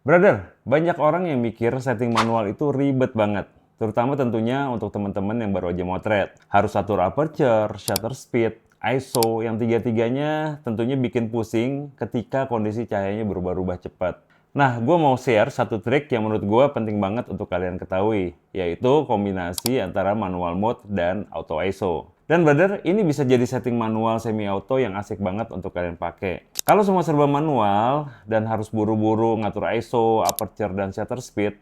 Brother, banyak orang yang mikir setting manual itu ribet banget. Terutama tentunya untuk teman-teman yang baru aja motret. Harus atur aperture, shutter speed, ISO, yang tiga-tiganya tentunya bikin pusing ketika kondisi cahayanya berubah-ubah cepat. Nah, gue mau share satu trik yang menurut gue penting banget untuk kalian ketahui, yaitu kombinasi antara manual mode dan auto ISO. Dan brother, ini bisa jadi setting manual semi auto yang asik banget untuk kalian pakai. Kalau semua serba manual dan harus buru-buru ngatur ISO, aperture dan shutter speed,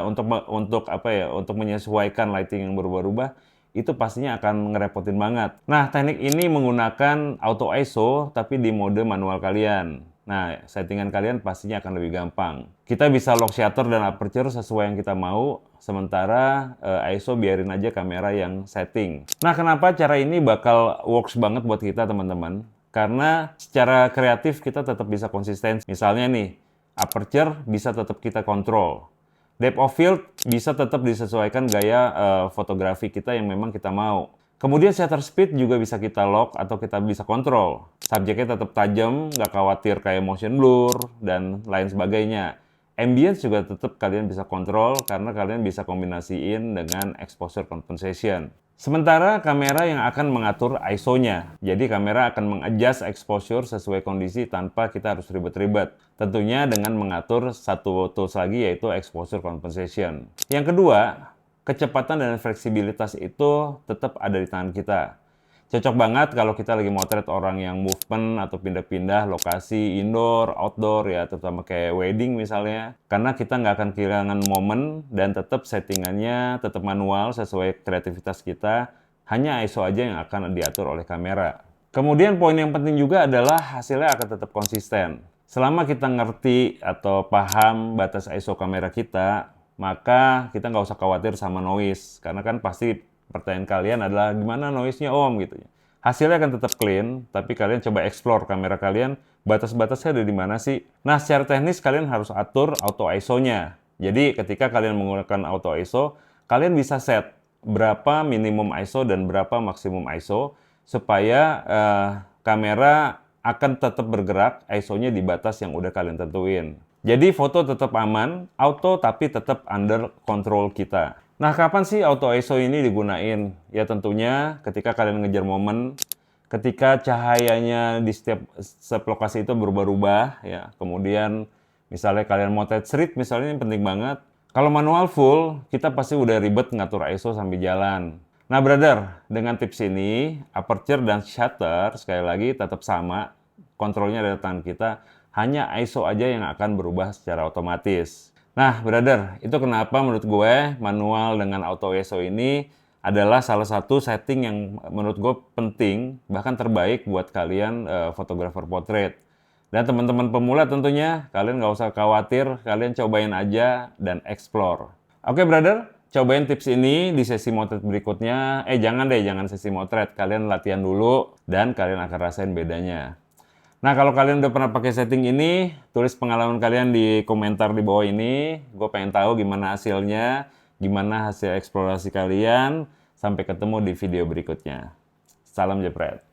untuk apa ya, untuk menyesuaikan lighting yang berubah-ubah, itu pastinya akan ngerepotin banget. Nah, teknik ini menggunakan auto ISO tapi di mode manual kalian. Nah, settingan kalian pastinya akan lebih gampang. Kita bisa lock shutter dan aperture sesuai yang kita mau, sementara ISO biarin aja kamera yang setting. Nah, kenapa cara ini bakal works banget buat kita, teman-teman? Karena secara kreatif kita tetap bisa konsisten. Misalnya nih, aperture bisa tetap kita kontrol. Depth of field bisa tetap disesuaikan gaya fotografi kita yang memang kita mau. Kemudian shutter speed juga bisa kita lock atau kita bisa kontrol. Subjeknya tetap tajam, nggak khawatir kayak motion blur, dan lain sebagainya. Ambience juga tetap kalian bisa kontrol karena kalian bisa kombinasiin dengan exposure compensation. Sementara kamera yang akan mengatur ISO-nya. Jadi kamera akan mengadjust exposure sesuai kondisi tanpa kita harus ribet-ribet. Tentunya dengan mengatur satu tools lagi, yaitu exposure compensation. Yang kedua, kecepatan dan fleksibilitas itu tetap ada di tangan kita. Cocok banget kalau kita lagi motret orang yang movement atau pindah-pindah lokasi indoor, outdoor ya, terutama kayak wedding misalnya. Karena kita nggak akan kehilangan momen dan tetap settingannya tetap manual sesuai kreativitas kita. Hanya ISO aja yang akan diatur oleh kamera. Kemudian poin yang penting juga adalah hasilnya akan tetap konsisten. Selama kita ngerti atau paham batas ISO kamera kita, maka kita nggak usah khawatir sama noise. Karena kan pasti pertanyaan kalian adalah gimana noise-nya om gitu ya. Hasilnya akan tetap clean, tapi kalian coba explore kamera kalian, batas-batasnya ada di mana sih? Nah, secara teknis kalian harus atur auto ISO-nya. Jadi ketika kalian menggunakan auto ISO, kalian bisa set berapa minimum ISO dan berapa maksimum ISO supaya kamera akan tetap bergerak, ISO-nya di batas yang udah kalian tentuin. Jadi foto tetap aman, auto tapi tetap under control kita. Nah, kapan sih auto ISO ini digunain? Ya tentunya ketika kalian ngejar momen, ketika cahayanya di setiap lokasi itu berubah-ubah, ya. Kemudian misalnya kalian motret street, misalnya ini penting banget. Kalau manual full, kita pasti udah ribet ngatur ISO sambil jalan. Nah, brother, dengan tips ini, aperture dan shutter sekali lagi tetap sama. Kontrolnya ada di tangan kita. Hanya ISO aja yang akan berubah secara otomatis. Nah, brother, itu kenapa menurut gue manual dengan auto ISO ini adalah salah satu setting yang menurut gue penting, bahkan terbaik buat kalian fotografer portrait. Dan teman-teman pemula tentunya, kalian nggak usah khawatir, kalian cobain aja dan explore. Oke, brother, cobain tips ini di sesi motret berikutnya. Jangan sesi motret, kalian latihan dulu dan kalian akan rasain bedanya. Nah, kalau kalian udah pernah pakai setting ini, tulis pengalaman kalian di komentar di bawah ini. Gue pengen tahu gimana hasilnya, gimana hasil eksplorasi kalian. Sampai ketemu di video berikutnya. Salam jepret.